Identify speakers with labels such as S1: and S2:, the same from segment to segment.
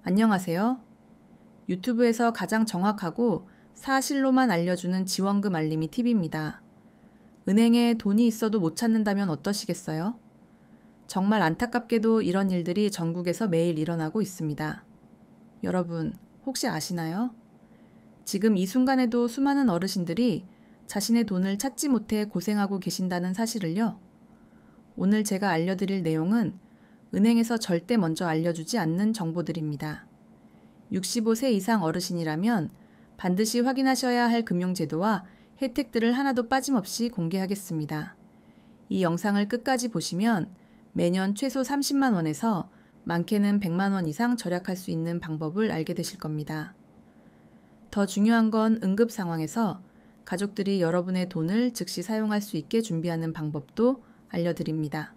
S1: 안녕하세요. 유튜브에서 가장 정확하고 사실로만 알려주는 지원금 알림이 팁입니다. 은행에 돈이 있어도 못 찾는다면 어떠시겠어요? 정말 안타깝게도 이런 일들이 전국에서 매일 일어나고 있습니다. 여러분, 혹시 아시나요? 지금 이 순간에도 수많은 어르신들이 자신의 돈을 찾지 못해 고생하고 계신다는 사실을요. 오늘 제가 알려드릴 내용은 은행에서 절대 먼저 알려주지 않는 정보들입니다. 65세 이상 어르신이라면 반드시 확인하셔야 할 금융제도와 혜택들을 하나도 빠짐없이 공개하겠습니다. 이 영상을 끝까지 보시면 매년 최소 30만 원에서 많게는 100만 원 이상 절약할 수 있는 방법을 알게 되실 겁니다. 더 중요한 건 응급 상황에서 가족들이 여러분의 돈을 즉시 사용할 수 있게 준비하는 방법도 알려드립니다.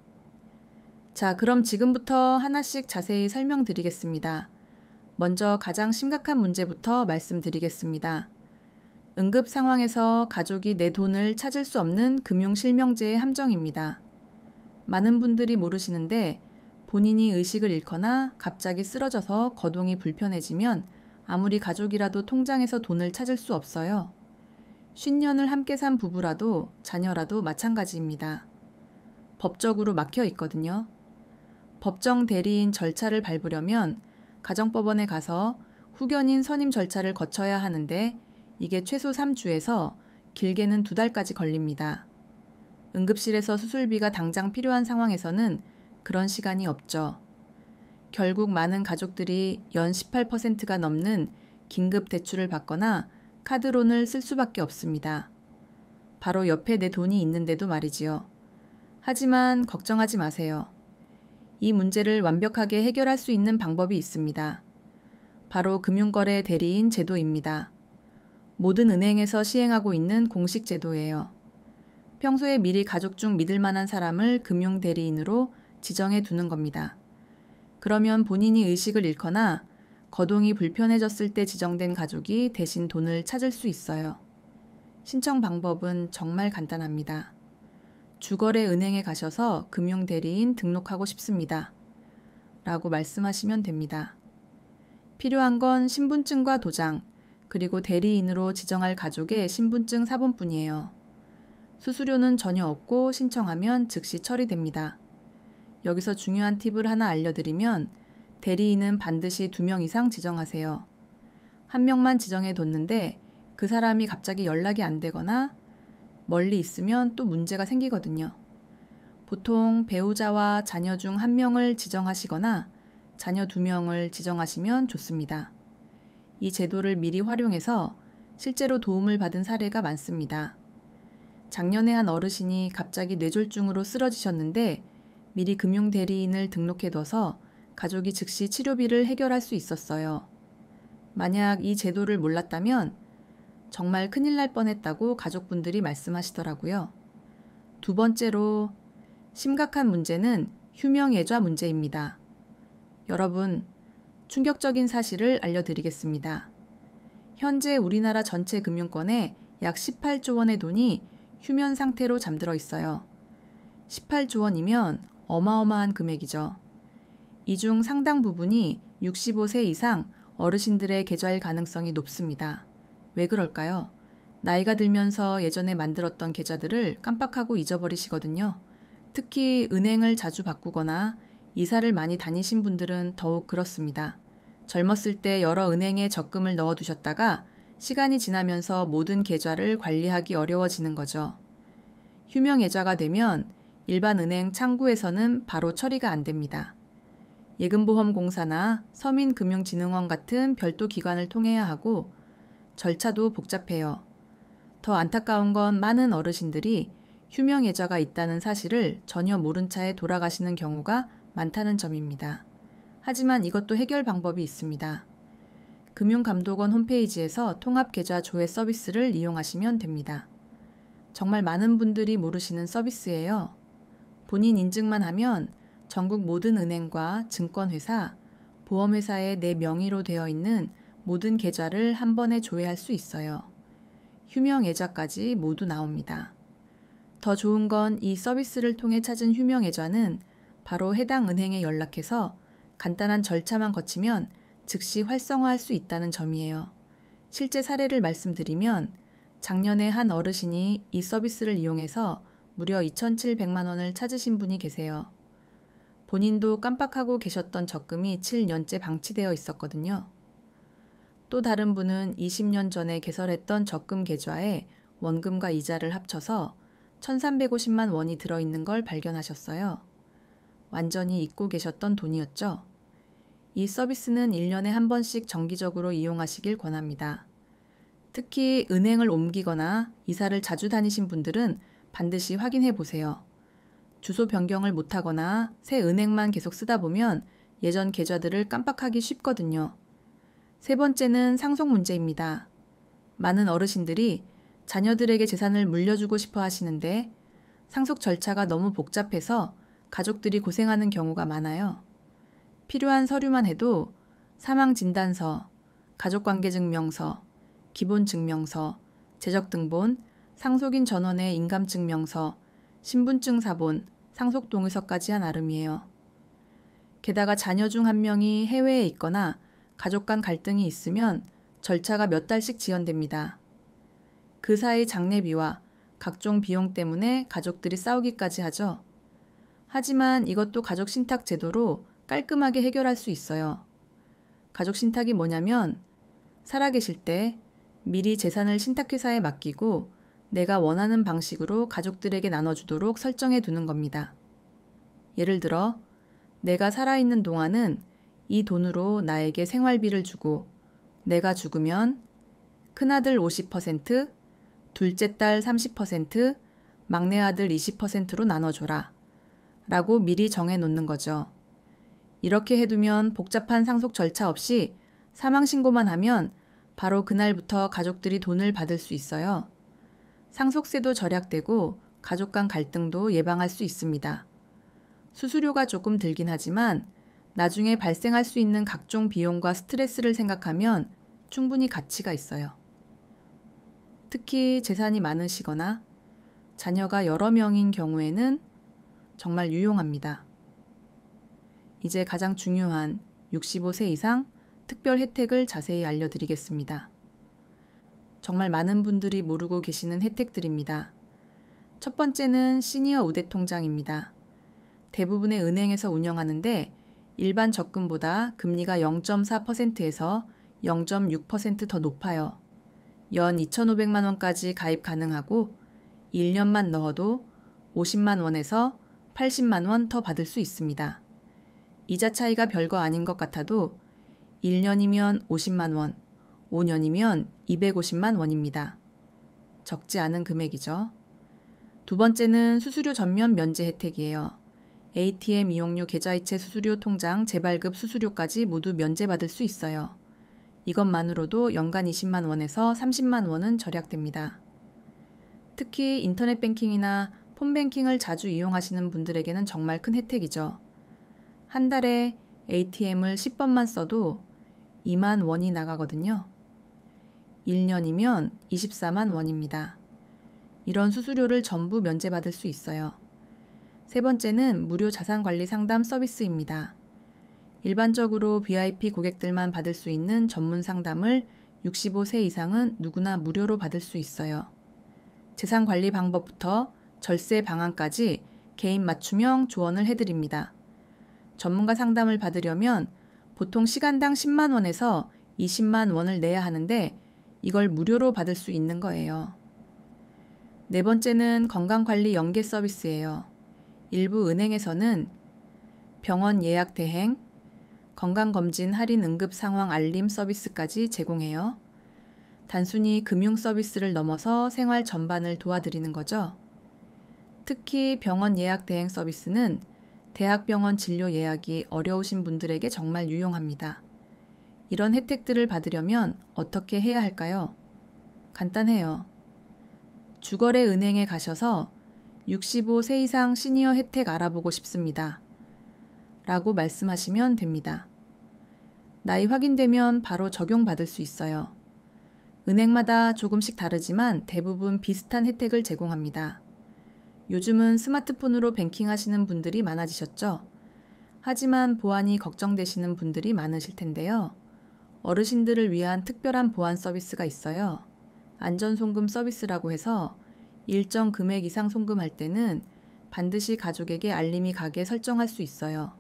S1: 자, 그럼 지금부터 하나씩 자세히 설명드리겠습니다. 먼저 가장 심각한 문제부터 말씀드리겠습니다. 응급 상황에서 가족이 내 돈을 찾을 수 없는 금융실명제의 함정입니다. 많은 분들이 모르시는데 본인이 의식을 잃거나 갑자기 쓰러져서 거동이 불편해지면 아무리 가족이라도 통장에서 돈을 찾을 수 없어요. 50년을 함께 산 부부라도 자녀라도 마찬가지입니다. 법적으로 막혀 있거든요. 법정 대리인 절차를 밟으려면 가정법원에 가서 후견인 선임 절차를 거쳐야 하는데 이게 최소 3주에서 길게는 2달까지 걸립니다. 응급실에서 수술비가 당장 필요한 상황에서는 그런 시간이 없죠. 결국 많은 가족들이 연 18%가 넘는 긴급 대출을 받거나 카드론을 쓸 수밖에 없습니다. 바로 옆에 내 돈이 있는데도 말이지요. 하지만 걱정하지 마세요. 이 문제를 완벽하게 해결할 수 있는 방법이 있습니다. 바로 금융거래 대리인 제도입니다. 모든 은행에서 시행하고 있는 공식 제도예요. 평소에 미리 가족 중 믿을 만한 사람을 금융대리인으로 지정해 두는 겁니다. 그러면 본인이 의식을 잃거나 거동이 불편해졌을 때 지정된 가족이 대신 돈을 찾을 수 있어요. 신청 방법은 정말 간단합니다. 주거래 은행에 가셔서 금융대리인 등록하고 싶습니다. 라고 말씀하시면 됩니다. 필요한 건 신분증과 도장, 그리고 대리인으로 지정할 가족의 신분증 사본뿐이에요. 수수료는 전혀 없고 신청하면 즉시 처리됩니다. 여기서 중요한 팁을 하나 알려드리면 대리인은 반드시 2명 이상 지정하세요. 1명만 지정해 뒀는데 그 사람이 갑자기 연락이 안 되거나 멀리 있으면 또 문제가 생기거든요. 보통 배우자와 자녀 중 1명을 지정하시거나 자녀 2명을 지정하시면 좋습니다. 이 제도를 미리 활용해서 실제로 도움을 받은 사례가 많습니다. 작년에 한 어르신이 갑자기 뇌졸중으로 쓰러지셨는데 미리 금융대리인을 등록해둬서 가족이 즉시 치료비를 해결할 수 있었어요. 만약 이 제도를 몰랐다면 정말 큰일 날 뻔했다고 가족분들이 말씀하시더라고요. 두 번째로 심각한 문제는 휴명예좌 문제입니다. 여러분, 충격적인 사실을 알려드리겠습니다. 현재 우리나라 전체 금융권에 약 18조 원의 돈이 휴면 상태로 잠들어 있어요. 18조 원이면 어마어마한 금액이죠. 이 중 상당 부분이 65세 이상 어르신들의 계좌일 가능성이 높습니다. 왜 그럴까요? 나이가 들면서 예전에 만들었던 계좌들을 깜빡하고 잊어버리시거든요. 특히 은행을 자주 바꾸거나 이사를 많이 다니신 분들은 더욱 그렇습니다. 젊었을 때 여러 은행에 적금을 넣어두셨다가 시간이 지나면서 모든 계좌를 관리하기 어려워지는 거죠. 휴명예좌가 되면 일반 은행 창구에서는 바로 처리가 안 됩니다. 예금보험공사나 서민금융진흥원 같은 별도 기관을 통해야 하고 절차도 복잡해요. 더 안타까운 건 많은 어르신들이 휴명예좌가 있다는 사실을 전혀 모른 채 돌아가시는 경우가 많다는 점입니다. 하지만 이것도 해결 방법이 있습니다. 금융감독원 홈페이지에서 통합계좌 조회 서비스를 이용하시면 됩니다. 정말 많은 분들이 모르시는 서비스예요. 본인 인증만 하면 전국 모든 은행과 증권회사, 보험회사에 내 명의로 되어 있는 모든 계좌를 한 번에 조회할 수 있어요. 휴명예좌까지 모두 나옵니다. 더 좋은 건 이 서비스를 통해 찾은 휴명예좌는 바로 해당 은행에 연락해서 간단한 절차만 거치면 즉시 활성화할 수 있다는 점이에요. 실제 사례를 말씀드리면 작년에 한 어르신이 이 서비스를 이용해서 무려 2,700만 원을 찾으신 분이 계세요. 본인도 깜빡하고 계셨던 적금이 7년째 방치되어 있었거든요. 또 다른 분은 20년 전에 개설했던 적금 계좌에 원금과 이자를 합쳐서 1,350만 원이 들어있는 걸 발견하셨어요. 완전히 잊고 계셨던 돈이었죠. 이 서비스는 1년에 한 번씩 정기적으로 이용하시길 권합니다. 특히 은행을 옮기거나 이사를 자주 다니신 분들은 반드시 확인해 보세요. 주소 변경을 못하거나 새 은행만 계속 쓰다 보면 예전 계좌들을 깜빡하기 쉽거든요. 세 번째는 상속 문제입니다. 많은 어르신들이 자녀들에게 재산을 물려주고 싶어 하시는데 상속 절차가 너무 복잡해서 가족들이 고생하는 경우가 많아요. 필요한 서류만 해도 사망진단서, 가족관계증명서, 기본증명서, 재적등본, 상속인 전원의 인감증명서, 신분증 사본, 상속동의서까지 한 아름이에요. 게다가 자녀 중 한 명이 해외에 있거나 가족 간 갈등이 있으면 절차가 몇 달씩 지연됩니다. 그 사이 장례비와 각종 비용 때문에 가족들이 싸우기까지 하죠. 하지만 이것도 가족 신탁 제도로 깔끔하게 해결할 수 있어요. 가족 신탁이 뭐냐면 살아계실 때 미리 재산을 신탁회사에 맡기고 내가 원하는 방식으로 가족들에게 나눠주도록 설정해 두는 겁니다. 예를 들어 내가 살아있는 동안은 이 돈으로 나에게 생활비를 주고 내가 죽으면 큰아들 50%, 둘째 딸 30%, 막내 아들 20%로 나눠줘라 라고 미리 정해놓는 거죠. 이렇게 해두면 복잡한 상속 절차 없이 사망신고만 하면 바로 그날부터 가족들이 돈을 받을 수 있어요. 상속세도 절약되고 가족 간 갈등도 예방할 수 있습니다. 수수료가 조금 들긴 하지만 나중에 발생할 수 있는 각종 비용과 스트레스를 생각하면 충분히 가치가 있어요. 특히 재산이 많으시거나 자녀가 여러 명인 경우에는 정말 유용합니다. 이제 가장 중요한 65세 이상 특별 혜택을 자세히 알려드리겠습니다. 정말 많은 분들이 모르고 계시는 혜택들입니다. 첫 번째는 시니어 우대통장입니다. 대부분의 은행에서 운영하는데 일반 적금보다 금리가 0.4%에서 0.6% 더 높아요. 연 2,500만 원까지 가입 가능하고 1년만 넣어도 50만 원에서 80만 원 더 받을 수 있습니다. 이자 차이가 별거 아닌 것 같아도 1년이면 50만 원, 5년이면 250만 원입니다. 적지 않은 금액이죠. 두 번째는 수수료 전면 면제 혜택이에요. ATM 이용료 계좌이체 수수료 통장 재발급 수수료까지 모두 면제받을 수 있어요. 이것만으로도 연간 20만 원에서 30만 원은 절약됩니다. 특히 인터넷 뱅킹이나 폰뱅킹을 자주 이용하시는 분들에게는 정말 큰 혜택이죠. 한 달에 ATM을 10번만 써도 2만 원이 나가거든요. 1년이면 24만 원입니다. 이런 수수료를 전부 면제받을 수 있어요. 세 번째는 무료 자산관리 상담 서비스입니다. 일반적으로 VIP 고객들만 받을 수 있는 전문 상담을 65세 이상은 누구나 무료로 받을 수 있어요. 재산관리 방법부터 절세 방안까지 개인 맞춤형 조언을 해드립니다. 전문가 상담을 받으려면 보통 시간당 10만 원에서 20만 원을 내야 하는데 이걸 무료로 받을 수 있는 거예요. 네 번째는 건강관리 연계 서비스예요. 일부 은행에서는 병원 예약 대행, 건강검진 할인 응급 상황 알림 서비스까지 제공해요. 단순히 금융 서비스를 넘어서 생활 전반을 도와드리는 거죠. 특히 병원 예약 대행 서비스는 대학병원 진료 예약이 어려우신 분들에게 정말 유용합니다. 이런 혜택들을 받으려면 어떻게 해야 할까요? 간단해요. 주거래 은행에 가셔서 65세 이상 시니어 혜택 알아보고 싶습니다. 라고 말씀하시면 됩니다. 나이 확인되면 바로 적용받을 수 있어요. 은행마다 조금씩 다르지만 대부분 비슷한 혜택을 제공합니다. 요즘은 스마트폰으로 뱅킹하시는 분들이 많아지셨죠? 하지만 보안이 걱정되시는 분들이 많으실 텐데요. 어르신들을 위한 특별한 보안 서비스가 있어요. 안전송금 서비스라고 해서 일정 금액 이상 송금할 때는 반드시 가족에게 알림이 가게 설정할 수 있어요.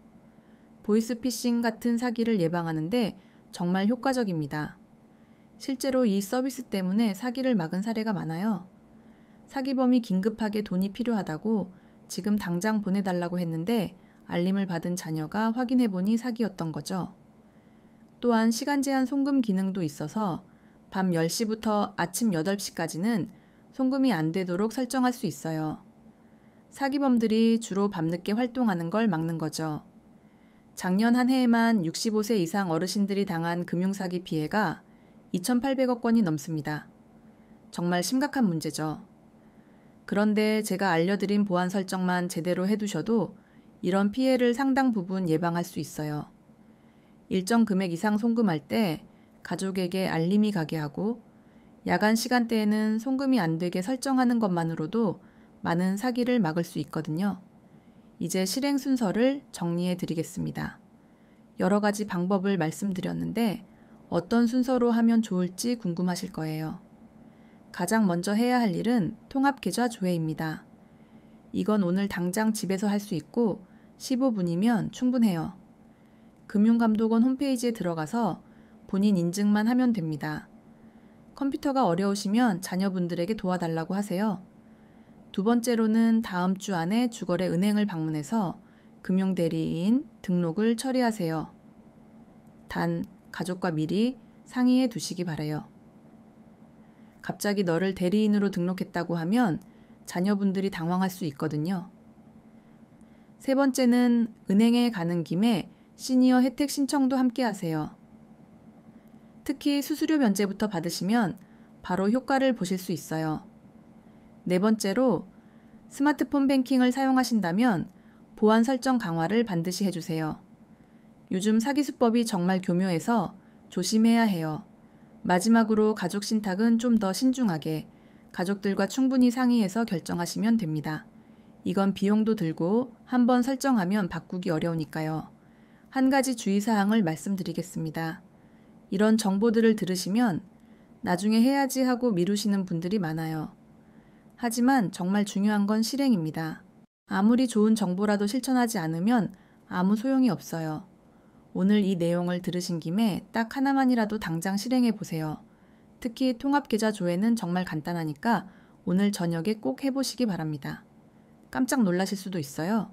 S1: 보이스피싱 같은 사기를 예방하는데 정말 효과적입니다. 실제로 이 서비스 때문에 사기를 막은 사례가 많아요. 사기범이 긴급하게 돈이 필요하다고 지금 당장 보내달라고 했는데 알림을 받은 자녀가 확인해보니 사기였던 거죠. 또한 시간 제한 송금 기능도 있어서 밤 10시부터 아침 8시까지는 송금이 안 되도록 설정할 수 있어요. 사기범들이 주로 밤늦게 활동하는 걸 막는 거죠. 작년 한 해에만 65세 이상 어르신들이 당한 금융사기 피해가 2,800억 원이 넘습니다. 정말 심각한 문제죠. 그런데 제가 알려드린 보안 설정만 제대로 해두셔도 이런 피해를 상당 부분 예방할 수 있어요. 일정 금액 이상 송금할 때 가족에게 알림이 가게 하고 야간 시간대에는 송금이 안 되게 설정하는 것만으로도 많은 사기를 막을 수 있거든요. 이제 실행 순서를 정리해 드리겠습니다. 여러 가지 방법을 말씀드렸는데 어떤 순서로 하면 좋을지 궁금하실 거예요. 가장 먼저 해야 할 일은 통합계좌 조회입니다. 이건 오늘 당장 집에서 할 수 있고 15분이면 충분해요. 금융감독원 홈페이지에 들어가서 본인 인증만 하면 됩니다. 컴퓨터가 어려우시면 자녀분들에게 도와달라고 하세요. 두 번째로는 다음 주 안에 주거래 은행을 방문해서 금융대리인 등록을 처리하세요. 단, 가족과 미리 상의해 두시기 바라요. 갑자기 너를 대리인으로 등록했다고 하면 자녀분들이 당황할 수 있거든요. 세 번째는 은행에 가는 김에 시니어 혜택 신청도 함께 하세요. 특히 수수료 면제부터 받으시면 바로 효과를 보실 수 있어요. 네 번째로 스마트폰 뱅킹을 사용하신다면 보안 설정 강화를 반드시 해주세요. 요즘 사기 수법이 정말 교묘해서 조심해야 해요. 마지막으로 가족 신탁은 좀 더 신중하게 가족들과 충분히 상의해서 결정하시면 됩니다. 이건 비용도 들고 한번 설정하면 바꾸기 어려우니까요. 한 가지 주의사항을 말씀드리겠습니다. 이런 정보들을 들으시면 나중에 해야지 하고 미루시는 분들이 많아요. 하지만 정말 중요한 건 실행입니다. 아무리 좋은 정보라도 실천하지 않으면 아무 소용이 없어요. 오늘 이 내용을 들으신 김에 딱 하나만이라도 당장 실행해 보세요. 특히 통합계좌 조회는 정말 간단하니까 오늘 저녁에 꼭 해보시기 바랍니다. 깜짝 놀라실 수도 있어요.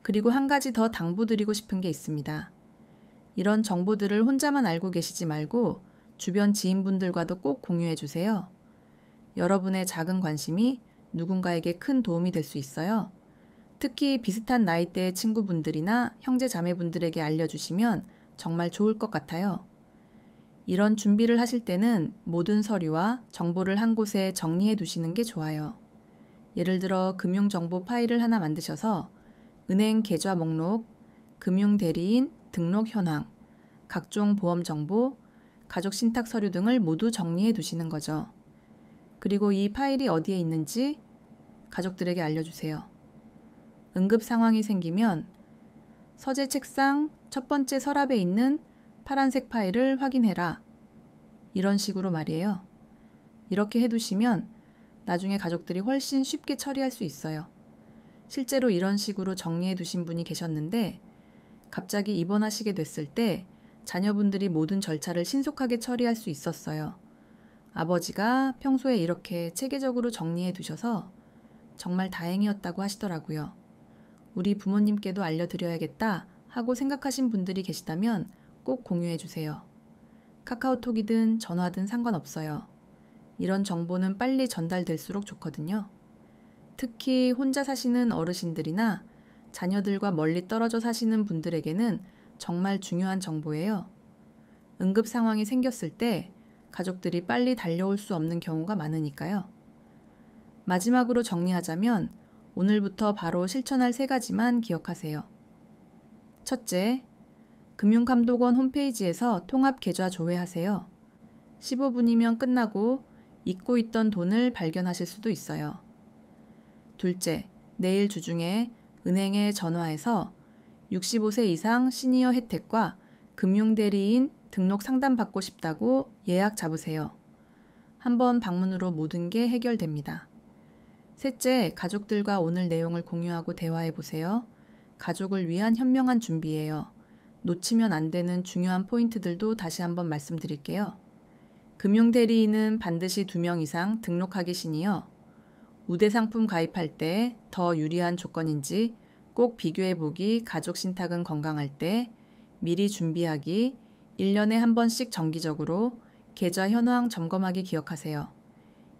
S1: 그리고 한 가지 더 당부드리고 싶은 게 있습니다. 이런 정보들을 혼자만 알고 계시지 말고 주변 지인분들과도 꼭 공유해 주세요. 여러분의 작은 관심이 누군가에게 큰 도움이 될 수 있어요. 특히 비슷한 나이대의 친구분들이나 형제 자매분들에게 알려주시면 정말 좋을 것 같아요. 이런 준비를 하실 때는 모든 서류와 정보를 한 곳에 정리해 두시는 게 좋아요. 예를 들어 금융정보 파일을 하나 만드셔서 은행 계좌 목록, 금융대리인 등록 현황, 각종 보험 정보, 가족 신탁 서류 등을 모두 정리해 두시는 거죠. 그리고 이 파일이 어디에 있는지 가족들에게 알려주세요. 응급 상황이 생기면 서재 책상 첫 번째 서랍에 있는 파란색 파일을 확인해라. 이런 식으로 말이에요. 이렇게 해두시면 나중에 가족들이 훨씬 쉽게 처리할 수 있어요. 실제로 이런 식으로 정리해 두신 분이 계셨는데 갑자기 입원하시게 됐을 때 자녀분들이 모든 절차를 신속하게 처리할 수 있었어요. 아버지가 평소에 이렇게 체계적으로 정리해 두셔서 정말 다행이었다고 하시더라고요. 우리 부모님께도 알려드려야겠다 하고 생각하신 분들이 계시다면 꼭 공유해 주세요. 카카오톡이든 전화든 상관없어요. 이런 정보는 빨리 전달될수록 좋거든요. 특히 혼자 사시는 어르신들이나 자녀들과 멀리 떨어져 사시는 분들에게는 정말 중요한 정보예요. 응급 상황이 생겼을 때 가족들이 빨리 달려올 수 없는 경우가 많으니까요. 마지막으로 정리하자면 오늘부터 바로 실천할 3가지만 기억하세요. 첫째, 금융감독원 홈페이지에서 통합계좌 조회하세요. 15분이면 끝나고 잊고 있던 돈을 발견하실 수도 있어요. 둘째, 내일 주중에 은행에 전화해서 65세 이상 시니어 혜택과 금융대리인 등록 상담 받고 싶다고 예약 잡으세요. 한번 방문으로 모든 게 해결됩니다. 셋째, 가족들과 오늘 내용을 공유하고 대화해 보세요. 가족을 위한 현명한 준비예요. 놓치면 안 되는 중요한 포인트들도 다시 한번 말씀드릴게요. 금융대리인은 반드시 2명 이상 등록하기 신이요. 우대상품 가입할 때 더 유리한 조건인지 꼭 비교해보기, 가족 신탁은 건강할 때, 미리 준비하기, 1년에 한 번씩 정기적으로 계좌 현황 점검하기 기억하세요.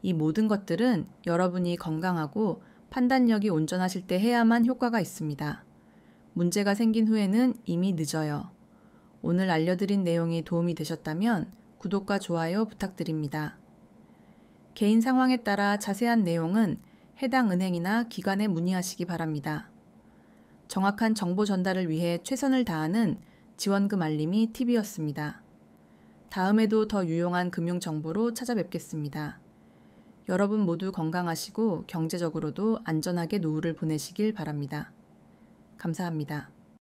S1: 이 모든 것들은 여러분이 건강하고 판단력이 온전하실 때 해야만 효과가 있습니다. 문제가 생긴 후에는 이미 늦어요. 오늘 알려드린 내용이 도움이 되셨다면 구독과 좋아요 부탁드립니다. 개인 상황에 따라 자세한 내용은 해당 은행이나 기관에 문의하시기 바랍니다. 정확한 정보 전달을 위해 최선을 다하는 지원금 알림이 팁이었습니다. 다음에도 더 유용한 금융 정보로 찾아뵙겠습니다. 여러분 모두 건강하시고 경제적으로도 안전하게 노후를 보내시길 바랍니다. 감사합니다.